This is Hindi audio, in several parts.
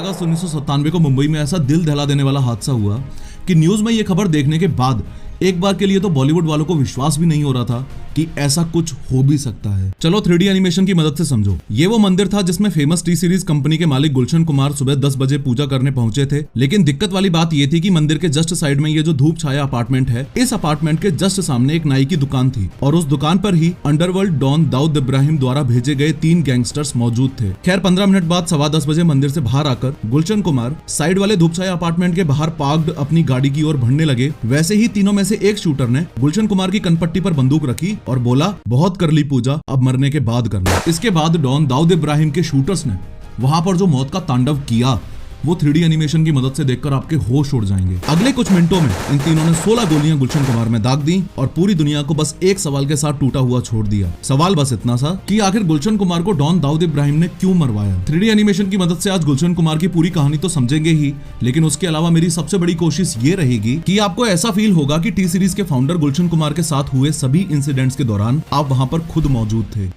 अगस्त 1997 को मुंबई में ऐसा दिल दहला देने वाला हादसा हुआ कि न्यूज में ये खबर देखने के बाद एक बार के लिए तो बॉलीवुड वालों को विश्वास भी नहीं हो रहा था कि ऐसा कुछ हो भी सकता है। चलो 3D एनिमेशन की मदद से समझो। ये वो मंदिर था जिसमें फेमस टी सीरीज कंपनी के मालिक गुलशन कुमार सुबह 10 बजे पूजा करने पहुंचे थे। लेकिन दिक्कत वाली बात ये थी कि मंदिर के जस्ट साइड में ये जो धूप छाया अपार्टमेंट है, इस अपार्टमेंट के जस्ट सामने एक नाई की दुकान थी और उस दुकान पर ही अंडरवर्ल्ड डॉन दाऊद इब्राहिम द्वारा भेजे गए 3 गैंगस्टर्स मौजूद थे। खैर 15 मिनट बाद 10:15 बजे मंदिर से बाहर आकर गुलशन कुमार साइड वाले धूप छाया अपार्टमेंट के बाहर पार्क्ड अपनी गाड़ी की ओर बढ़ने लगे। वैसे ही तीनों में से एक शूटर ने गुलशन कुमार की कनपट्टी पर बंदूक रखी और बोला, बहुत कर ली पूजा, अब मरने के बाद करना। इसके बाद डॉन दाऊद इब्राहिम के शूटर्स ने वहां पर जो मौत का तांडव किया वो 3D एनिमेशन की मदद से देखकर आपके होश उड़ जाएंगे। अगले कुछ मिनटों में इन तीनों ने 16 गोलियां गुलशन कुमार में दाग दी और पूरी दुनिया को बस एक सवाल के साथ टूटा हुआ छोड़ दिया। सवाल बस इतना सा कि आखिर गुलशन कुमार को डॉन दाऊद इब्राहिम ने क्यों मरवाया। 3D एनिमेशन की मदद से आज गुलशन कुमार की पूरी कहानी तो समझेंगे ही, लेकिन उसके अलावा मेरी सबसे बड़ी कोशिश ये रहेगी कि आपको ऐसा फील होगा कि टी सीरीज के फाउंडर गुलशन कुमार के साथ हुए सभी इंसिडेंट्स के दौरान आप वहां पर खुद मौजूद थे।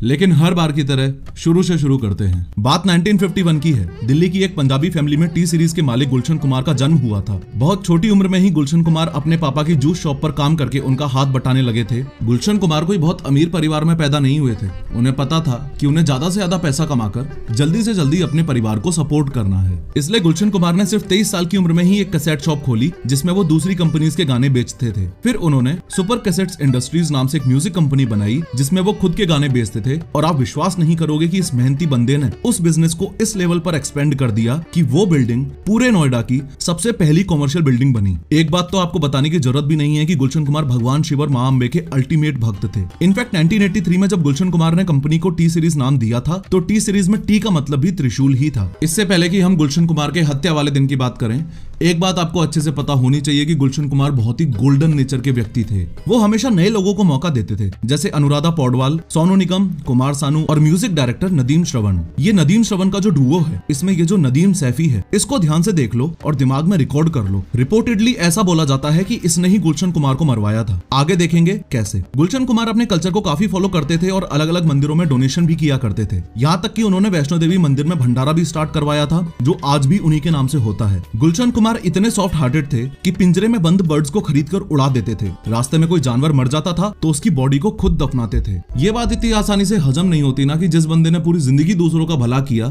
लेकिन हर बार की तरह शुरू से शुरू करते हैं। बात 1951 की है। दिल्ली की एक पंजाबी फैमिली में टी सीरीज के मालिक गुलशन कुमार का जन्म हुआ था। बहुत छोटी उम्र में ही गुलशन कुमार अपने पापा की जूस शॉप पर काम करके उनका हाथ बटाने लगे थे। गुलशन कुमार कोई बहुत अमीर परिवार में पैदा नहीं हुए थे। उन्हें पता था कि उन्हें ज्यादा से ज्यादा पैसा कमाकर जल्दी से जल्दी अपने परिवार को सपोर्ट करना है। इसलिए गुलशन कुमार ने सिर्फ 23 साल की उम्र में ही एक कैसेट शॉप खोली जिसमें वो दूसरी कंपनीज के गाने बेचते थे। फिर उन्होंने सुपर कैसेट्स इंडस्ट्रीज नाम से एक म्यूजिक कंपनी बनाई जिसमें वो खुद के गाने बेचते थे। और आप विश्वास नहीं करोगे कि इस मेहनती बंदे ने उस बिजनेस को इस लेवल पर एक्सपेंड कर दिया कि वो बिल्डिंग पूरे नोएडा की सबसे पहली कॉमर्शियल बिल्डिंग बनी। एक बात तो आपको बताने की जरूरत भी नहीं है कि गुलशन कुमार भगवान शिव और मां अंबे के अल्टीमेट भक्त थे। इनफैक्ट 1983 में जब गुलशन कुमार ने कंपनी को टी सीरीज नाम दिया था तो टी सीरीज में टी का मतलब भी त्रिशूल ही था। इससे पहले कि हम गुलशन कुमार के हत्या वाले दिन की बात करें, एक बात आपको अच्छे से पता होनी चाहिए कि गुलशन कुमार बहुत ही गोल्डन नेचर के व्यक्ति थे। वो हमेशा नए लोगों को मौका देते थे, जैसे अनुराधा पौडवाल, सोनू निगम, कुमार सानू और म्यूजिक डायरेक्टर नदीम श्रवण। ये नदीम श्रवण का जो डुओ है, इसमें ये जो नदीम सैफी है, इसको ध्यान से देख लो और दिमाग में रिकॉर्ड कर लो। रिपोर्टेडली ऐसा बोला जाता है कि इसने ही गुलशन कुमार को मरवाया था। आगे देखेंगे कैसे। गुलशन कुमार अपने कल्चर को काफी फॉलो करते थे और अलग अलग मंदिरों में डोनेशन भी किया करते थे। यहाँ तक कि उन्होंने वैष्णो देवी मंदिर में भंडारा भी स्टार्ट करवाया था, जो आज भी उन्हीं के नाम से होता है। गुलशन कुमार इतने सॉफ्ट हार्टेड थे कि पिंजरे में बंद बर्ड्स को खरीदकर उड़ा देते थे। रास्ते में कोई जानवर मर जाता था तो उसकी बॉडी को खुद दफनाते थे। ये बात इतनी आसानी से हजम नहीं होती ना कि जिस बंदे ने पूरी जिंदगी दूसरों का भला किया,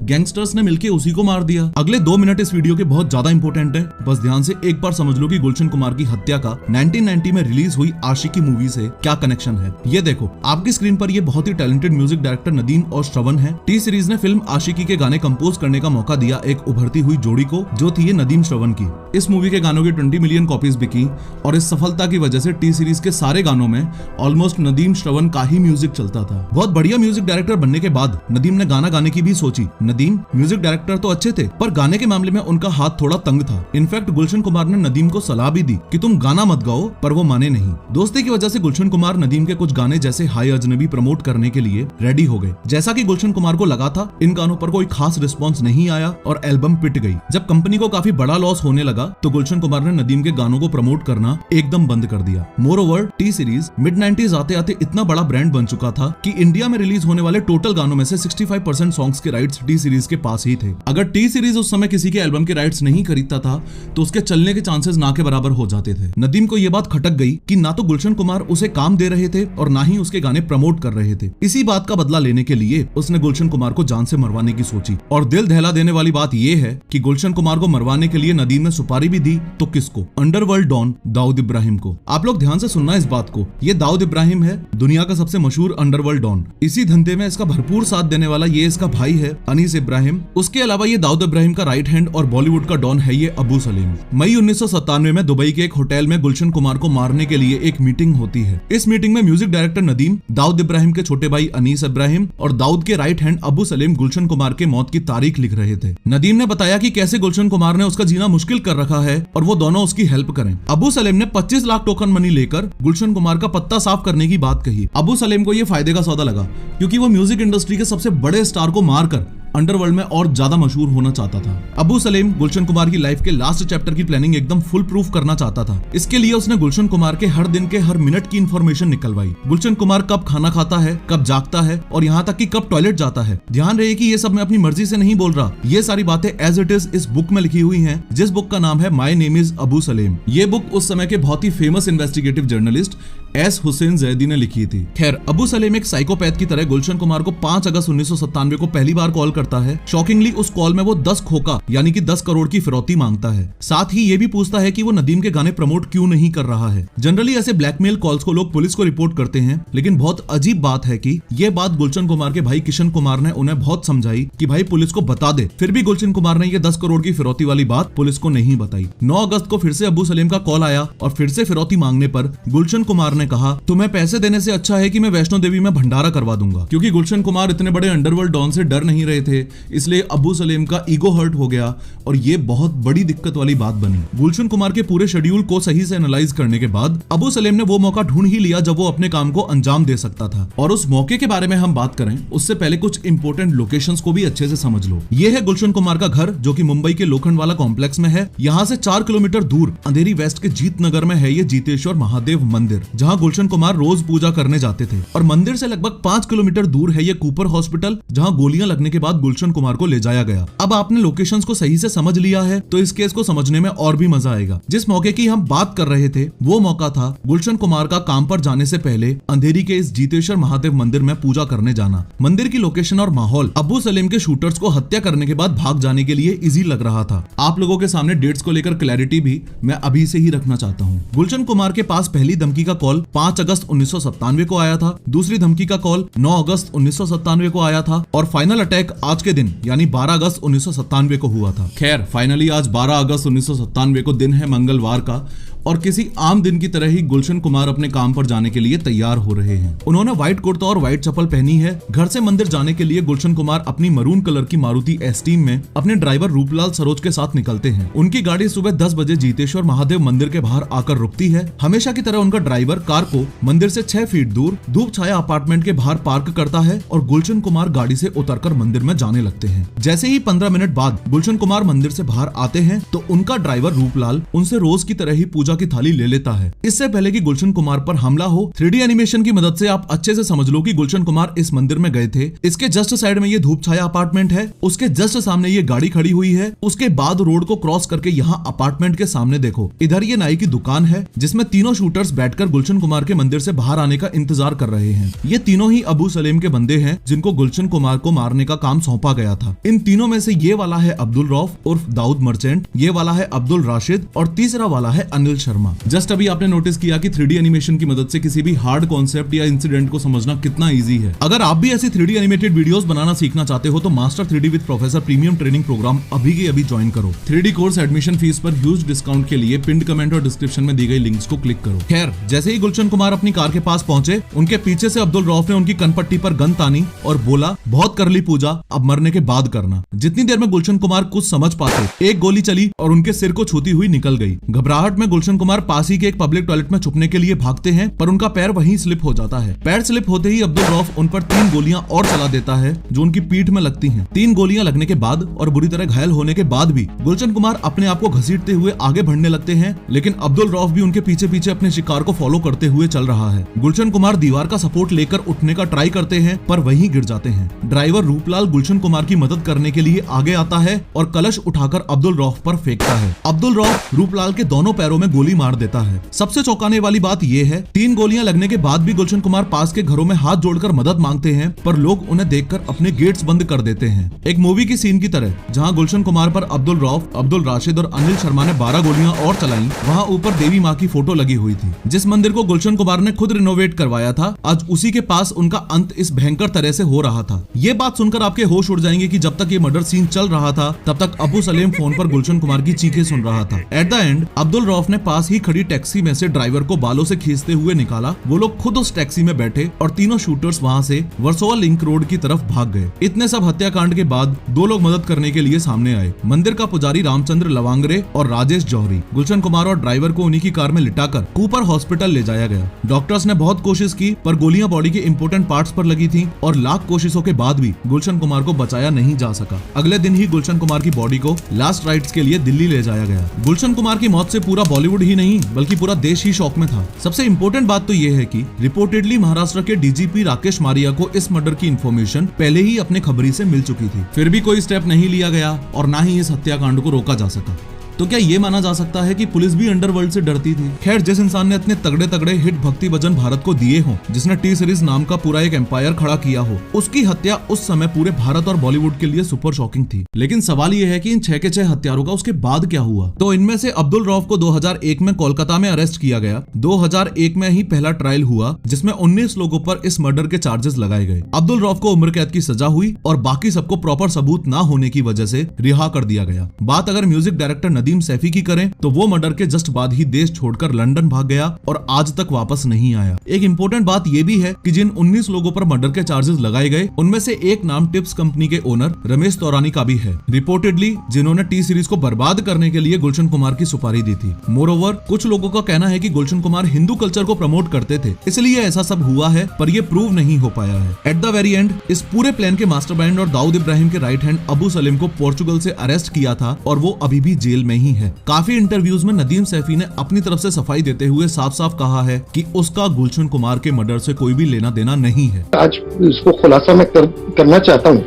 गैंगस्टर्स ने मिलकर उसी को मार दिया। अगले 2 मिनट इस वीडियो के बहुत ज्यादा इंपॉर्टेंट है। बस ध्यान से एक बार समझ लो कि गुलशन कुमार की हत्या का 1990 में रिलीज हुई आशिकी मूवी से क्या कनेक्शन है। ये देखो आपकी स्क्रीन पर ये बहुत ही टैलेंटेड म्यूजिक डायरेक्टर नदीम और श्रवण है। टी सीरीज ने फिल्म आशिकी के गाने कंपोज करने का मौका दिया एक उभरती हुई जोड़ी को, जो थी ये नदीम श्रवण की। इस मूवी के गानों की 20 मिलियन कॉपीज बिकी और इस सफलता की वजह से टी सीरीज के सारे गानों में ऑलमोस्ट नदीम श्रवण का ही म्यूजिक चलता था। बहुत बढ़िया म्यूजिक डायरेक्टर बनने के बाद नदीम ने गाना गाने की भी सोची। नदीम म्यूजिक डायरेक्टर तो अच्छे थे, पर गाने के मामले में उनका हाथ थोड़ा तंग था। इनफैक्ट गुलशन कुमार ने नदीम को सलाह भी दी कि तुम गाना मत गाओ, पर वो माने नहीं। दोस्ती की वजह से गुलशन कुमार नदीम के कुछ गाने जैसे हाय अजनबी प्रमोट करने के लिए रेडी हो गए। जैसा कि गुलशन कुमार को लगा था, इन गानों पर कोई खास रिस्पॉन्स नहीं आया और एल्बम पिट गई। जब कंपनी को काफी बड़ा लॉस होने लगा तो गुलशन कुमार ने नदीम के गानों को प्रमोट करना एकदम बंद कर दिया। More over T series mid 90s आते आते इतना बड़ा ब्रांड बन चुका था कि इंडिया में रिलीज होने वाले टोटल गानों में से 65% सॉन्ग्स के राइट्स टी सीरीज के पास ही थे। अगर टी सीरीज उस समय किसी के एल्बम के राइट्स नहीं खरीदता था तो उसके चलने के चांसेस ना के बराबर हो जाते थे। नदीम को यह बात खटक गई कि ना तो गुलशन कुमार उसे काम दे रहे थे और ना ही उसके गाने प्रमोट कर रहे थे। इसी बात का बदला लेने के लिए उसने गुलशन कुमार को जान से मरवाने की सोची। और दिल दहला देने वाली बात यह है कि गुलशन कुमार को मरवाने के लिए नदीम ने सुपारी भी दी, तो किसको? अंडरवर्ल्ड डॉन दाऊद इब्राहिम को। आप लोग ध्यान से सुनना इस बात को। ये दाऊद इब्राहिम है, दुनिया का सबसे मशहूर अंडरवर्ल्ड डॉन। इसी धंधे में इसका भरपूर साथ देने वाला ये इसका भाई है अनीस इब्राहिम। उसके अलावा ये दाऊद इब्राहिम का राइट हैंड और बॉलीवुड का डॉन है ये अबू सलीम। मई 1997 में दुबई के एक होटल में गुलशन कुमार को मारने के लिए एक मीटिंग होती है। इस मीटिंग में म्यूजिक डायरेक्टर नदीम, दाऊद इब्राहिम के छोटे भाई अनीस इब्राहिम और दाऊद के राइट हैंड अबू सलीम गुलशन कुमार के मौत की तारीख लिख रहे थे। नदीम ने बताया कि कैसे गुलशन कुमार ने उसका जीना मुश्किल कर रखा है और वो दोनों उसकी हेल्प करें। अबू सलीम ने 25 लाख टोकन मनी लेकर गुलशन कुमार का पत्ता साफ करने की बात कही। अबू सलीम को ये फायदे का सौदा लगा क्योंकि वो म्यूजिक इंडस्ट्री के सबसे बड़े स्टार को मारकर अंडरवर्ल्ड में और ज्यादा मशहूर होना चाहता था। अबू सलेम गुलशन कुमार की लाइफ के लास्ट चैप्टर की प्लानिंग एकदम फुल प्रूफ करना चाहता था। इसके लिए उसने गुलशन कुमार के हर दिन के हर मिनट की इंफॉर्मेशन निकलवाई। गुलशन कुमार कब खाना खाता है, कब जागता है और यहाँ तक कि कब टॉयलेट जाता है। ध्यान रहे कि ये सब मैं अपनी मर्जी से नहीं बोल रहा, ये सारी बातें एज इट इज इस बुक में लिखी हुई हैं, जिस बुक का नाम है my name is Abu Salem. ये बुक उस समय के बहुत ही famous investigative journalist S Hussain Zaidi ने लिखी थी। खैर, अबू सलेम एक साइकोपैथ की तरह गुलशन कुमार को 5 अगस्त 1997 को पहली बार कॉल करता है। शॉकिंगली उस कॉल में वो 10 खोखा यानी कि 10 करोड़ की फिरौती मांगता है। साथ ही ये भी पूछता है कि वो नदीम के गाने प्रमोट क्यों नहीं कर रहा है। जनरली ऐसे ब्लैकमेल कॉल्स को लोग पुलिस को रिपोर्ट करते हैं, लेकिन बहुत अजीब बात है कि ये बात गुलशन कुमार के भाई किशन कुमार ने उन्हें बहुत समझाई कि भाई पुलिस को बता दे। फिर भी गुलशन कुमार ने ये 10 करोड़ की फिरौती वाली बात पुलिस को नहीं बताई। 9 अगस्त को फिर से अबू सलेम का कॉल आया और फिर से फिरौती मांगने पर गुलशन कुमार ने कहा, तुम्हें पैसे देने से अच्छा है कि मैं वैष्णो देवी में भंडारा करवा दूंगा। क्योंकि गुलशन कुमार इतने बड़े अंडरवर्ल्ड डॉन से डर नहीं रहे थे, इसलिए अबू सलेम का ईगो हर्ट हो गया और ये बहुत बड़ी दिक्कत वाली बात बनी। गुलशन कुमार के पूरे शेड्यूल को सही से एनालाइज करने के बाद अबू सलेम ने वो मौका ढूंढ ही लिया जब वो अपने काम को अंजाम दे सकता था। और उस मौके के बारे में हम बात करें उससे पहले कुछ इंपोर्टेंट लोकेशंस को भी अच्छे से समझ लो। ये है गुलशन कुमार का घर, जो कि मुंबई के लोखंडवाला कॉम्प्लेक्स में है। यहाँ से 4 किलोमीटर दूर अंधेरी वेस्ट के जीत नगर में है ये जीतेश्वर महादेव मंदिर, जहाँ गुलशन कुमार रोज पूजा करने जाते थे। और मंदिर से लगभग 5 किलोमीटर दूर है ये कूपर हॉस्पिटल, जहाँ गोलियां लगने के बाद गुलशन कुमार को ले जाया गया। अब आपने लोकेशंस को सही से समझ लिया है तो इस केस को समझने में और भी मजा आएगा। जिस मौके की हम बात कर रहे थे वो मौका था गुलशन कुमार का काम पर जाने से पहले अंधेरी के इस जीतेश्वर महादेव मंदिर में पूजा करने जाना। मंदिर की लोकेशन और माहौल अबू सलेम के शूटर्स को हत्या करने के बाद भाग जाने के लिए इजी लग रहा था। आप लोगों के सामने डेट्स को लेकर क्लैरिटी भी मैं अभी से ही रखना चाहता हूँ। गुलशन कुमार के पास पहली धमकी का कॉल 5 अगस्त 1997 को आया था, दूसरी धमकी का कॉल 9 अगस्त 1997 को आया था और फाइनल अटैक आज के दिन यानी 12 अगस्त 1997 को हुआ था। खैर, फाइनली आज 12 अगस्त 1997 को दिन है मंगलवार का और किसी आम दिन की तरह ही गुलशन कुमार अपने काम पर जाने के लिए तैयार हो रहे हैं। उन्होंने व्हाइट कुर्ता और व्हाइट चप्पल पहनी है। घर से मंदिर जाने के लिए गुलशन कुमार अपनी मरून कलर की मारुति एस्टीम में अपने ड्राइवर रूपलाल सरोज के साथ निकलते हैं। उनकी गाड़ी सुबह 10 बजे जीतेश्वर महादेव मंदिर के बाहर आकर रुकती है। हमेशा की तरह उनका ड्राइवर कार को मंदिर से 6 फीट दूर धूप छाया अपार्टमेंट के बाहर पार्क करता है और गुलशन कुमार गाड़ी से उतरकर मंदिर में जाने लगते हैं। जैसे ही 15 मिनट बाद गुलशन कुमार मंदिर से बाहर आते हैं तो उनका ड्राइवर रूपलाल उनसे रोज की तरह ही पूजा की थाली ले लेता है। इससे पहले कि गुलशन कुमार पर हमला हो, 3D एनिमेशन की मदद से आप अच्छे से समझ लो कि गुलशन कुमार इस मंदिर में गए थे। इसके जस्ट साइड में ये धूप छाया अपार्टमेंट है, उसके जस्ट सामने ये गाड़ी खड़ी हुई है। उसके बाद रोड को क्रॉस करके यहाँ अपार्टमेंट के सामने देखो, इधर ये नाई की दुकान है जिसमें तीनों शूटर्स बैठकर गुलशन कुमार के मंदिर से बाहर आने का इंतजार कर रहे हैं। ये तीनों ही अबू सलेम के बंदे हैं जिनको गुलशन कुमार को मारने का काम सौंपा गया था। इन तीनों में से ये वाला है अब्दुल रऊफ उर्फ दाऊद मर्चेंट, ये वाला है अब्दुल राशिद और तीसरा वाला है अनिल शर्मा। जस्ट अभी आपने नोटिस किया कि 3D एनिमेशन की मदद से किसी भी हार्ड कॉन्सेप्ट या इंसिडेंट को समझना कितना इजी है। अगर आप भी ऐसी 3D एनिमेटेड वीडियोस बनाना सीखना चाहते हो तो master 3D with professor premium training programme अभी के अभी ज्वाइन करो। 3D कोर्स एडमिशन फीस पर ह्यूज डिस्काउंट के लिए पिंड कमेंट और डिस्क्रिप्शन में दी गई लिंक्स को क्लिक करो। खैर, जैसे ही गुलशन कुमार अपनी कार के पास पहुंचे, उनके पीछे से अब्दुल रऊफ ने उनकी कनपट्टी पर गन तानी और बोला, बहुत कर ली पूजा, अब मरने के बाद करना। जितनी देर में गुलशन कुमार कुछ समझ पाते, एक गोली चली और उनके सिर को छूती हुई निकल गई। घबराहट में गुलशन कुमार पास ही के एक पब्लिक टॉयलेट में छुपने के लिए भागते हैं, पर उनका पैर वहीं स्लिप हो जाता है। पैर स्लिप होते ही अब्दुल रऊफ उन पर 3 गोलियां और चला देता है जो उनकी पीठ में लगती हैं। 3 गोलियां लगने के बाद और बुरी तरह घायल होने के बाद भी गुलशन कुमार अपने आप को घसीटते हुए आगे बढ़ने लगते हैं, लेकिन अब्दुल रऊफ भी उनके पीछे पीछे अपने शिकार को फॉलो करते हुए चल रहा है। गुलशन कुमार दीवार का सपोर्ट लेकर उठने का ट्राई करते हैं पर वहीं गिर जाते हैं। ड्राइवर रूपलाल गुलशन कुमार की मदद करने के लिए आगे आता है और कलश उठाकर अब्दुल रऊफ पर फेंकता है। अब्दुल रऊफ रूपलाल के दोनों पैरों में गोली मार देता है। सबसे चौंकाने वाली बात यह है, 3 गोलियां लगने के बाद भी गुलशन कुमार पास के घरों में हाथ जोड़कर मदद मांगते हैं, पर लोग उन्हें देखकर अपने गेट्स बंद कर देते हैं। एक मूवी की सीन की तरह, जहां गुलशन कुमार पर अब्दुल रऊफ, अब्दुल राशिद और अनिल शर्मा ने 12 गोलियां और चलाई, वहां ऊपर देवी माँ की फोटो लगी हुई थी। जिस मंदिर को गुलशन कुमार ने खुद रिनोवेट करवाया था, आज उसी के पास उनका अंत इस भयंकर तरह से हो रहा था। ये बात सुनकर आपके होश उड़ जाएंगे कि जब तक ये मर्डर सीन चल रहा था, तब तक अबू सलेम फोन पर गुलशन कुमार की चीखें सुन रहा था। At the end Abdul Rauf ने पास ही खड़ी टैक्सी में से ड्राइवर को बालों से खींचते हुए निकाला। वो लोग खुद उस टैक्सी में बैठे और तीनों शूटर्स वहां से वर्सोवा लिंक रोड की तरफ भाग गए। इतने सब हत्याकांड के बाद दो लोग मदद करने के लिए सामने आए। मंदिर का पुजारी रामचंद्र लवांगरे और राजेश जौहरी। गुलशन कुमार और ड्राइवर को उन्हीं की कार में लिटाकर कूपर हॉस्पिटल ले जाया गया। डॉक्टर्स ने बहुत कोशिश की पर गोलियां बॉडी के इंपोर्टेंट पार्ट्स पर लगी थी और लाख कोशिशों के बाद भी गुलशन कुमार को बचाया नहीं जा सका। अगले दिन ही गुलशन कुमार की बॉडी को लास्ट राइट्स के लिए दिल्ली ले जाया गया। गुलशन कुमार की मौत से पूरा बॉलीवुड ही नहीं बल्कि पूरा देश ही शॉक में था। सबसे इम्पोर्टेंट बात तो ये है कि रिपोर्टेडली महाराष्ट्र के डीजीपी राकेश मारिया को इस मर्डर की इन्फॉर्मेशन पहले ही अपने खबरी से मिल चुकी थी, फिर भी कोई स्टेप नहीं लिया गया और ना ही इस हत्याकांड को रोका जा सका। तो क्या ये माना जा सकता है कि पुलिस भी अंडरवर्ल्ड से डरती थी? खैर, जिस इंसान ने इतने तगड़े तगड़े हिट भक्ति भजन भारत को दिए हों, जिसने टी सीरीज नाम का पूरा एक एम्पायर खड़ा किया हो, उसकी हत्या उस समय पूरे भारत और बॉलीवुड के लिए सुपर शॉकिंग थी। लेकिन सवाल ये है कि इन 6 के 6 हत्यारों का उसके बाद क्या हुआ? तो इनमें से अब्दुल रऊफ को 2001 में कोलकाता में अरेस्ट किया गया। 2001 में ही पहला ट्रायल हुआ जिसमें 19 लोगों पर इस मर्डर के चार्जेस लगाए गए। अब्दुल रऊफ को उम्र कैद की सजा हुई और बाकी सबको प्रॉपर सबूत ना होने की वजह से रिहा कर दिया गया। बात अगर म्यूजिक डायरेक्टर नदीम सैफी की करें तो वो मर्डर के जस्ट बाद ही देश छोड़कर लंदन भाग गया और आज तक वापस नहीं आया। एक इंपॉर्टेंट बात ये भी है कि जिन 19 लोगों पर मर्डर के चार्जेस लगाए गए उनमें से एक नाम टिप्स कंपनी के ओनर रमेश तौरानी का भी है, रिपोर्टेडली जिन्होंने टी सीरीज को बर्बाद करने के लिए गुलशन कुमार की सुपारी दी थी। मोरओवर, कुछ लोगों का कहना है कि गुलशन कुमार हिंदू कल्चर को प्रमोट करते थे, इसलिए ऐसा सब हुआ है, पर ये प्रूव नहीं हो पाया है। एट द वेरी एंड इस पूरे प्लान के मास्टरमाइंड और दाऊद इब्राहिम के राइट हैंड अबू सलीम को पोर्चुगल से अरेस्ट किया था और वो अभी भी जेल में ही है। काफी इंटरव्यूज में नदीम सैफी ने अपनी तरफ से सफाई देते हुए साफ साफ कहा है कि उसका गुलशन कुमार के मर्डर से कोई भी लेना देना नहीं है। आज इसको खुलासा मैं करना चाहता हूँ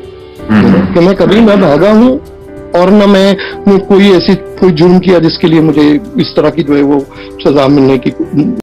कि मैं कभी न भागा हूँ और न मैं कोई ऐसी कोई जुर्म किया जिसके लिए मुझे इस तरह की जो है वो सजा मिलने की